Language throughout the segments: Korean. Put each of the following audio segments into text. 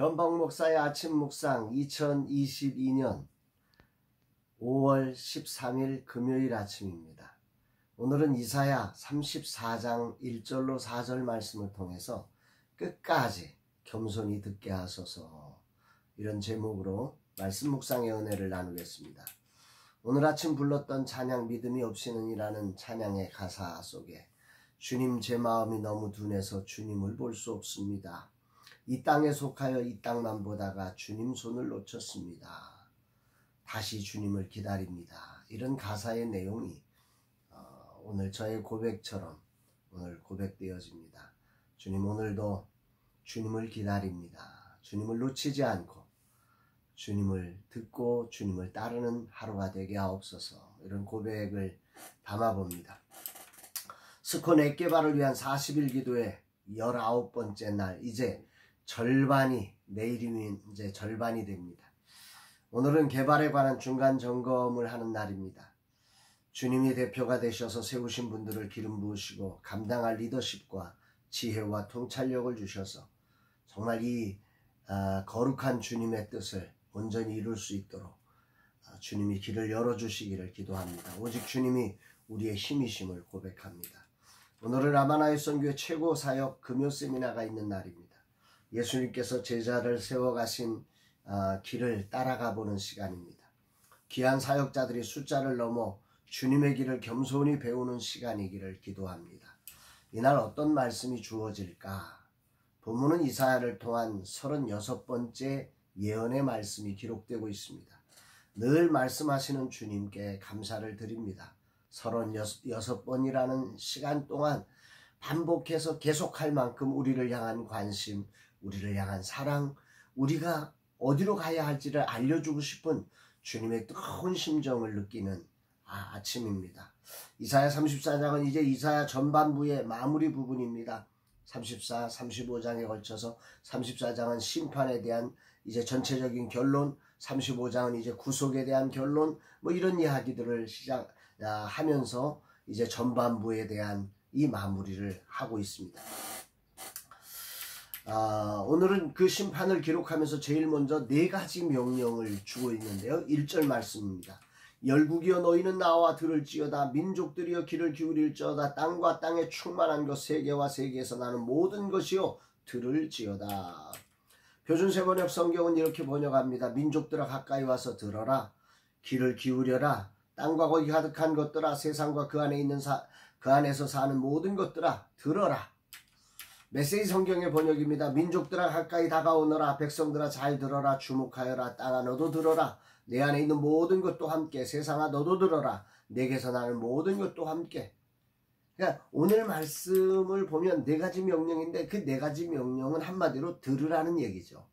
변방 목사의 아침 묵상 2022년 5월 13일 금요일 아침입니다. 오늘은 이사야 34장 1절로 4절 말씀을 통해서 끝까지 겸손히 듣게 하소서, 이런 제목으로 말씀 묵상의 은혜를 나누겠습니다. 오늘 아침 불렀던 찬양 믿음이 없이는이라는 찬양의 가사 속에 주님, 제 마음이 너무 둔해서 주님을 볼 수 없습니다. 이 땅에 속하여 이 땅만 보다가 주님 손을 놓쳤습니다. 다시 주님을 기다립니다. 이런 가사의 내용이 오늘 저의 고백처럼 오늘 고백되어집니다. 주님, 오늘도 주님을 기다립니다. 주님을 놓치지 않고 주님을 듣고 주님을 따르는 하루가 되게 하옵소서, 이런 고백을 담아봅니다. 스콘 액개발을 위한 40일 기도의 19번째 날, 이제 절반이, 내일이면 이제 절반이 됩니다. 오늘은 개발에 관한 중간 점검을 하는 날입니다. 주님이 대표가 되셔서 세우신 분들을 기름 부으시고 감당할 리더십과 지혜와 통찰력을 주셔서 정말 이 거룩한 주님의 뜻을 온전히 이룰 수 있도록 주님이 길을 열어주시기를 기도합니다. 오직 주님이 우리의 힘이심을 고백합니다. 오늘은 라마나의 선교회 최고 사역 금요 세미나가 있는 날입니다. 예수님께서 제자를 세워가신 길을 따라가 보는 시간입니다. 귀한 사역자들이 숫자를 넘어 주님의 길을 겸손히 배우는 시간이기를 기도합니다. 이날 어떤 말씀이 주어질까? 본문은 이사야를 통한 36번째 예언의 말씀이 기록되고 있습니다. 늘 말씀하시는 주님께 감사를 드립니다. 36번이라는 시간 동안 반복해서 계속할 만큼 우리를 향한 관심, 우리를 향한 사랑, 우리가 어디로 가야 할지를 알려주고 싶은 주님의 뜨거운 심정을 느끼는 아침입니다. 이사야 34장은 이제 이사야 전반부의 마무리 부분입니다. 34, 35장에 걸쳐서 34장은 심판에 대한 이제 전체적인 결론, 35장은 이제 구속에 대한 결론, 이런 이야기들을 시작하면서 이제 전반부에 대한 이 마무리를 하고 있습니다. 오늘은 그 심판을 기록하면서 제일 먼저 4가지 명령을 주고 있는데요. 1절 말씀입니다. 열국이여 너희는 나와 들을지어다. 민족들이여 귀를 기울일지어다. 땅과 땅에 충만한 것 세계와 세계에서 나는 모든 것이요 들을지어다. 표준세번역 성경은 이렇게 번역합니다. 민족들아 가까이 와서 들어라. 귀를 기울여라. 땅과 거기 가득한 것들아, 세상과 그 안에 있는 그 안에서 사는 모든 것들아 들어라. 메시지 성경의 번역입니다. 민족들아 가까이 다가오너라. 백성들아 잘 들어라. 주목하여라. 땅아 너도 들어라. 내 안에 있는 모든 것도 함께. 세상아 너도 들어라. 내게서 나는 모든 것도 함께. 그러니까 오늘 말씀을 보면 4가지 명령인데 그 4가지 명령은 한마디로 들으라는 얘기죠.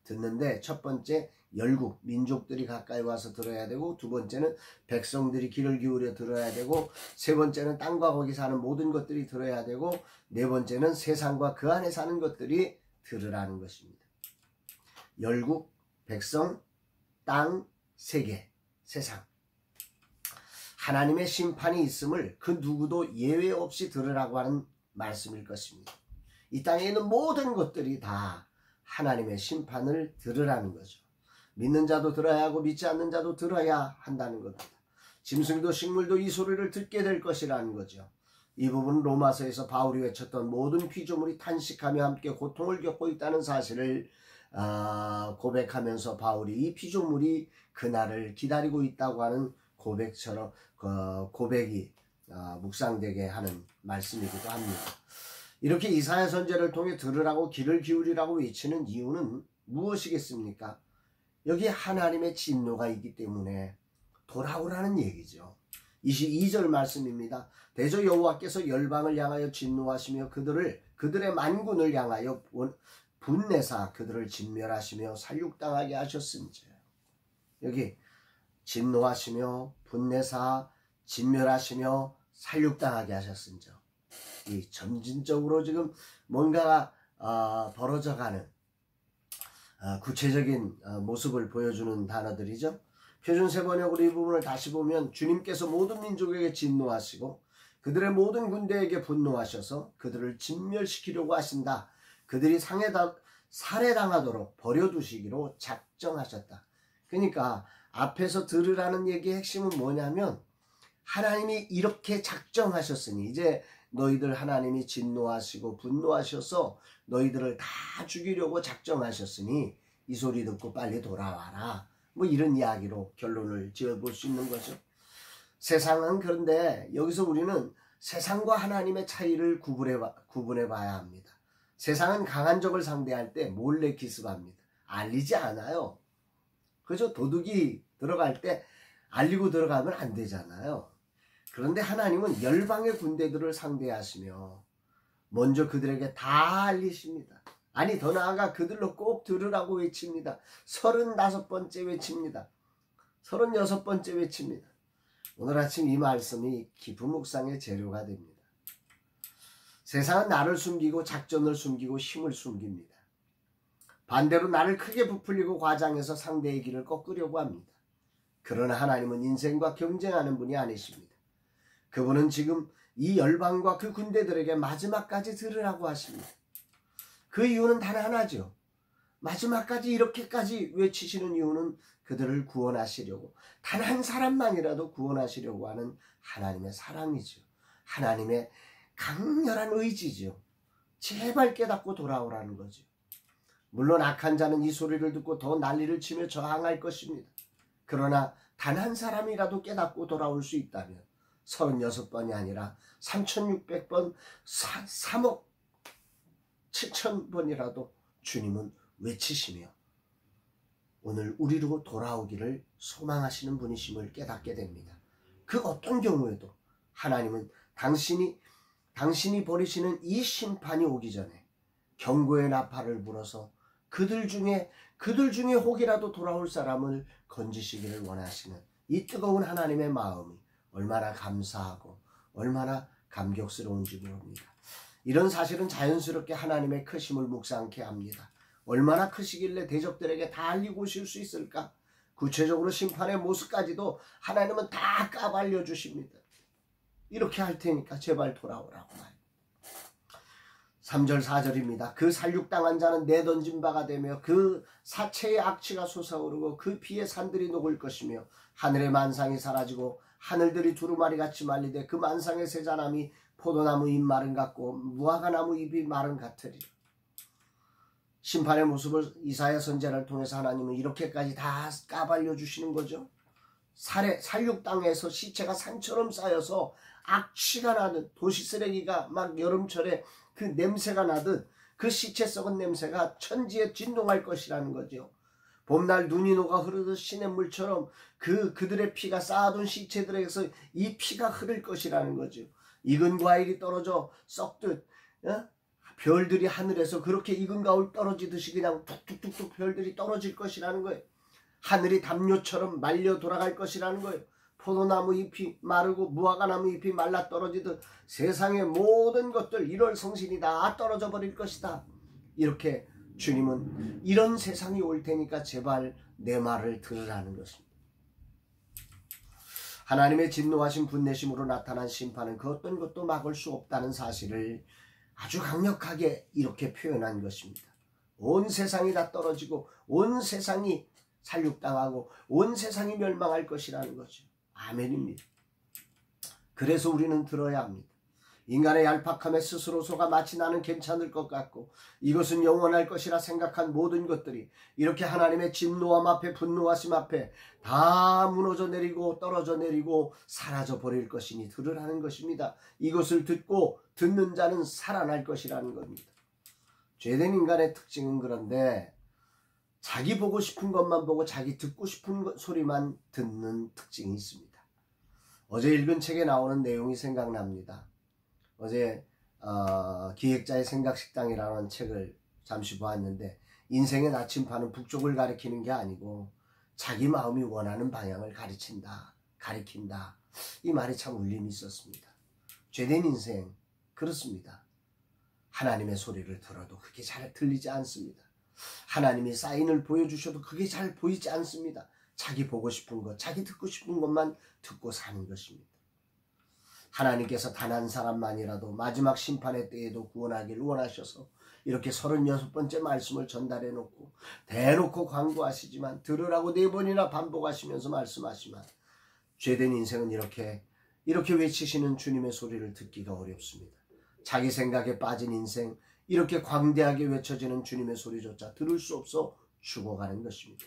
듣는데 첫 번째 열국, 민족들이 가까이 와서 들어야 되고, 두 번째는 백성들이 귀를 기울여 들어야 되고, 세 번째는 땅과 거기 사는 모든 것들이 들어야 되고, 네 번째는 세상과 그 안에 사는 것들이 들으라는 것입니다. 열국, 백성, 땅, 세계, 세상. 하나님의 심판이 있음을 그 누구도 예외 없이 들으라고 하는 말씀일 것입니다. 이 땅에 있는 모든 것들이 다 하나님의 심판을 들으라는 거죠. 믿는 자도 들어야 하고 믿지 않는 자도 들어야 한다는 겁니다. 짐승도 식물도 이 소리를 듣게 될 것이라는 거죠. 이 부분은 로마서에서 바울이 외쳤던 모든 피조물이 탄식하며 함께 고통을 겪고 있다는 사실을 고백하면서 바울이 이 피조물이 그날을 기다리고 있다고 하는 고백처럼 고백이 묵상되게 하는 말씀이기도 합니다. 이렇게 이사야 선지자를 통해 들으라고 귀를 기울이라고 외치는 이유는 무엇이겠습니까? 여기 하나님의 진노가 있기 때문에 돌아오라는 얘기죠. 22절 말씀입니다. 대저 여호와께서 열방을 향하여 진노하시며 그들의 만군을 향하여 분내사 그들을 진멸하시며 살육당하게 하셨은지. 여기 진노하시며 분내사 진멸하시며 살육당하게 하셨은지. 이 점진적으로 지금 뭔가 벌어져가는 구체적인 모습을 보여주는 단어들이죠. 표준세번역으로 이 부분을 다시 보면 주님께서 모든 민족에게 진노하시고 그들의 모든 군대에게 분노하셔서 그들을 진멸시키려고 하신다. 그들이 살해당하도록 버려두시기로 작정하셨다. 그러니까 앞에서 들으라는 얘기의 핵심은 뭐냐면 하나님이 이렇게 작정하셨으니 이제 너희들 하나님이 진노하시고 분노하셔서 너희들을 다 죽이려고 작정하셨으니 이 소리 듣고 빨리 돌아와라. 뭐 이런 이야기로 결론을 지어볼 수 있는 거죠. 세상은 그런데 여기서 우리는 세상과 하나님의 차이를 구분해 봐야 합니다. 세상은 강한 적을 상대할 때 몰래 기습합니다. 알리지 않아요. 그죠? 도둑이 들어갈 때 알리고 들어가면 안 되잖아요. 그런데 하나님은 열방의 군대들을 상대하시며 먼저 그들에게 다 알리십니다. 아니 더 나아가 그들로 꼭 들으라고 외칩니다. 35번째 외칩니다. 36번째 외칩니다. 오늘 아침 이 말씀이 깊은 묵상의 재료가 됩니다. 세상은 나를 숨기고 작전을 숨기고 힘을 숨깁니다. 반대로 나를 크게 부풀리고 과장해서 상대의 길을 꺾으려고 합니다. 그러나 하나님은 인생과 경쟁하는 분이 아니십니다. 그분은 지금 이 열방과 그 군대들에게 마지막까지 들으라고 하십니다. 그 이유는 단 하나죠. 마지막까지 이렇게까지 외치시는 이유는 그들을 구원하시려고, 단 한 사람만이라도 구원하시려고 하는 하나님의 사랑이죠. 하나님의 강렬한 의지죠. 제발 깨닫고 돌아오라는 거죠. 물론 악한 자는 이 소리를 듣고 더 난리를 치며 저항할 것입니다. 그러나 단 한 사람이라도 깨닫고 돌아올 수 있다면 36번이 아니라 3600번, 3억 7천번이라도 주님은 외치시며 오늘 우리로 돌아오기를 소망하시는 분이심을 깨닫게 됩니다. 그 어떤 경우에도 하나님은 당신이 벌이시는 이 심판이 오기 전에 경고의 나팔을 불어서 그들 중에 혹이라도 돌아올 사람을 건지시기를 원하시는 이 뜨거운 하나님의 마음이 얼마나 감사하고 얼마나 감격스러운지 모릅니다. 이런 사실은 자연스럽게 하나님의 크심을 묵상케 합니다. 얼마나 크시길래 대적들에게 다 알리고 오실 수 있을까? 구체적으로 심판의 모습까지도 하나님은 다 까발려 주십니다. 이렇게 할 테니까 제발 돌아오라고 말입니다. 3절 4절입니다. 그 살육당한 자는 내던진 바가 되며 그 사체의 악취가 솟아오르고 그 피의 산들이 녹을 것이며 하늘의 만상이 사라지고 하늘들이 두루마리같이 말리되 그 만상의 세자남이 포도나무 잎 마른 같고 무화과나무 잎이 마른 같으리라. 심판의 모습을 이사야 선지자를 통해서 하나님은 이렇게까지 다 까발려 주시는 거죠. 살육 땅에서 시체가 산처럼 쌓여서 악취가 나듯, 도시 쓰레기가 막 여름철에 그 냄새가 나듯 그 시체 썩은 냄새가 천지에 진동할 것이라는 거죠. 봄날 눈이 녹아 흐르듯 시냇물처럼 그들의 피가 쌓아둔 시체들에게서 이 피가 흐를 것이라는 거죠. 익은 과일이 떨어져 썩듯 별들이 하늘에서 그렇게 익은 과일 떨어지듯이 그냥 툭툭툭툭 별들이 떨어질 것이라는 거예요. 하늘이 담요처럼 말려 돌아갈 것이라는 거예요. 포도나무 잎이 마르고 무화과나무 잎이 말라 떨어지듯 세상의 모든 것들 1월 성신이 다 떨어져 버릴 것이다. 이렇게 주님은 이런 세상이 올 테니까 제발 내 말을 들으라는 것입니다. 하나님의 진노하신 분내심으로 나타난 심판은 그 어떤 것도 막을 수 없다는 사실을 아주 강력하게 이렇게 표현한 것입니다. 온 세상이 다 떨어지고 온 세상이 살육당하고 온 세상이 멸망할 것이라는 거죠. 아멘입니다. 그래서 우리는 들어야 합니다. 인간의 얄팍함에 스스로 속아 마치 나는 괜찮을 것 같고 이것은 영원할 것이라 생각한 모든 것들이 이렇게 하나님의 진노함 앞에 분노하심 앞에 다 무너져 내리고 떨어져 내리고 사라져 버릴 것이니 들으라는 것입니다. 이것을 듣고 듣는 자는 살아날 것이라는 겁니다. 죄된 인간의 특징은 그런데 자기 보고 싶은 것만 보고 자기 듣고 싶은 소리만 듣는 특징이 있습니다. 어제 읽은 책에 나오는 내용이 생각납니다. 어제 기획자의 생각식당이라는 책을 잠시 보았는데 인생의 나침판은 북쪽을 가리키는 게 아니고 자기 마음이 원하는 방향을 가리킨다. 이 말이 참 울림이 있었습니다. 죄된 인생 그렇습니다. 하나님의 소리를 들어도 그게 잘 들리지 않습니다. 하나님이 사인을 보여주셔도 그게 잘 보이지 않습니다. 자기 보고 싶은 것, 자기 듣고 싶은 것만 듣고 사는 것입니다. 하나님께서 단 한 사람만이라도 마지막 심판의 때에도 구원하기를 원하셔서 이렇게 36번째 말씀을 전달해 놓고 대놓고 광고하시지만 들으라고 4번이나 반복하시면서 말씀하시지만 죄된 인생은 이렇게 외치시는 주님의 소리를 듣기가 어렵습니다. 자기 생각에 빠진 인생, 이렇게 광대하게 외쳐지는 주님의 소리조차 들을 수 없어 죽어가는 것입니다.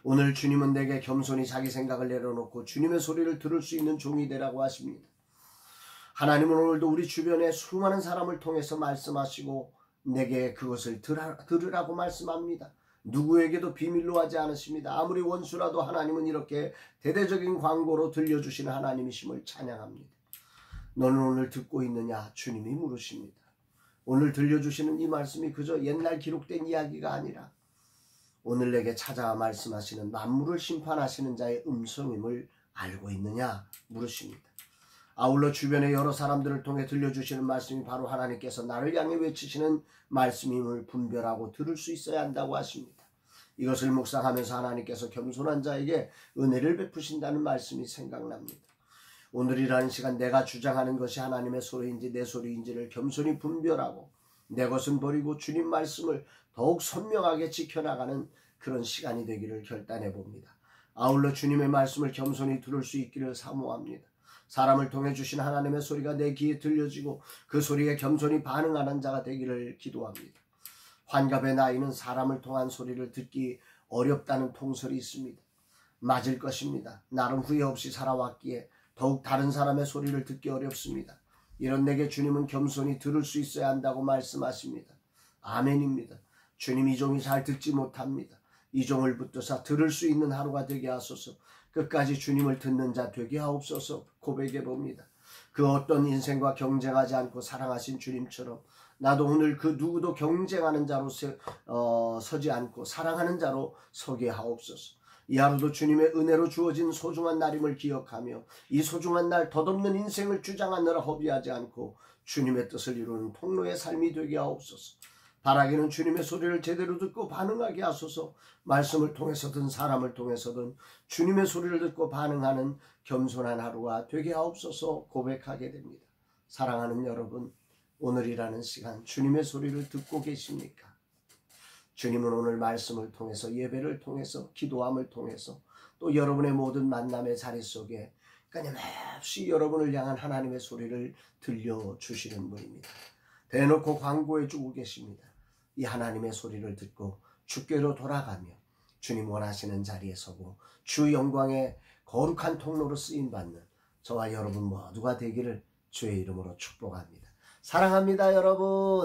오늘 주님은 내게 겸손히 자기 생각을 내려놓고 주님의 소리를 들을 수 있는 종이 되라고 하십니다. 하나님은 오늘도 우리 주변에 수많은 사람을 통해서 말씀하시고 내게 그것을 들으라고 말씀합니다. 누구에게도 비밀로 하지 않으십니다. 아무리 원수라도 하나님은 이렇게 대대적인 광고로 들려주시는 하나님이심을 찬양합니다. 너는 오늘 듣고 있느냐? 주님이 물으십니다. 오늘 들려주시는 이 말씀이 그저 옛날 기록된 이야기가 아니라 오늘 내게 찾아와 말씀하시는 만물을 심판하시는 자의 음성임을 알고 있느냐? 물으십니다. 아울러 주변의 여러 사람들을 통해 들려주시는 말씀이 바로 하나님께서 나를 향해 외치시는 말씀임을 분별하고 들을 수 있어야 한다고 하십니다. 이것을 묵상하면서 하나님께서 겸손한 자에게 은혜를 베푸신다는 말씀이 생각납니다. 오늘이라는 시간 내가 주장하는 것이 하나님의 소리인지 내 소리인지를 겸손히 분별하고 내 것은 버리고 주님 말씀을 더욱 선명하게 지켜나가는 그런 시간이 되기를 결단해 봅니다. 아울러 주님의 말씀을 겸손히 들을 수 있기를 사모합니다. 사람을 통해 주신 하나님의 소리가 내 귀에 들려지고 그 소리에 겸손히 반응하는 자가 되기를 기도합니다. 환갑의 나이는 사람을 통한 소리를 듣기 어렵다는 통설이 있습니다. 맞을 것입니다. 나름 후회 없이 살아왔기에 더욱 다른 사람의 소리를 듣기 어렵습니다. 이런 내게 주님은 겸손히 들을 수 있어야 한다고 말씀하십니다. 아멘입니다. 주님 이 종이 잘 듣지 못합니다. 이 종을 붙드사 들을 수 있는 하루가 되게 하소서. 끝까지 주님을 듣는 자 되게 하옵소서. 고백해 봅니다. 그 어떤 인생과 경쟁하지 않고 사랑하신 주님처럼 나도 오늘 그 누구도 경쟁하는 자로 서지 않고 사랑하는 자로 서게 하옵소서. 이 하루도 주님의 은혜로 주어진 소중한 날임을 기억하며 이 소중한 날 덧없는 인생을 주장하느라 허비하지 않고 주님의 뜻을 이루는 통로의 삶이 되게 하옵소서. 바라기는 주님의 소리를 제대로 듣고 반응하게 하소서. 말씀을 통해서든 사람을 통해서든 주님의 소리를 듣고 반응하는 겸손한 하루가 되게 하옵소서. 고백하게 됩니다. 사랑하는 여러분, 오늘이라는 시간 주님의 소리를 듣고 계십니까? 주님은 오늘 말씀을 통해서 예배를 통해서 기도함을 통해서 또 여러분의 모든 만남의 자리 속에 끊임없이 여러분을 향한 하나님의 소리를 들려주시는 분입니다. 대놓고 광고해주고 계십니다. 이 하나님의 소리를 듣고 주께로 돌아가며 주님 원하시는 자리에 서고 주 영광의 거룩한 통로로 쓰임받는 저와 여러분 모두가 되기를 주의 이름으로 축복합니다. 사랑합니다, 여러분.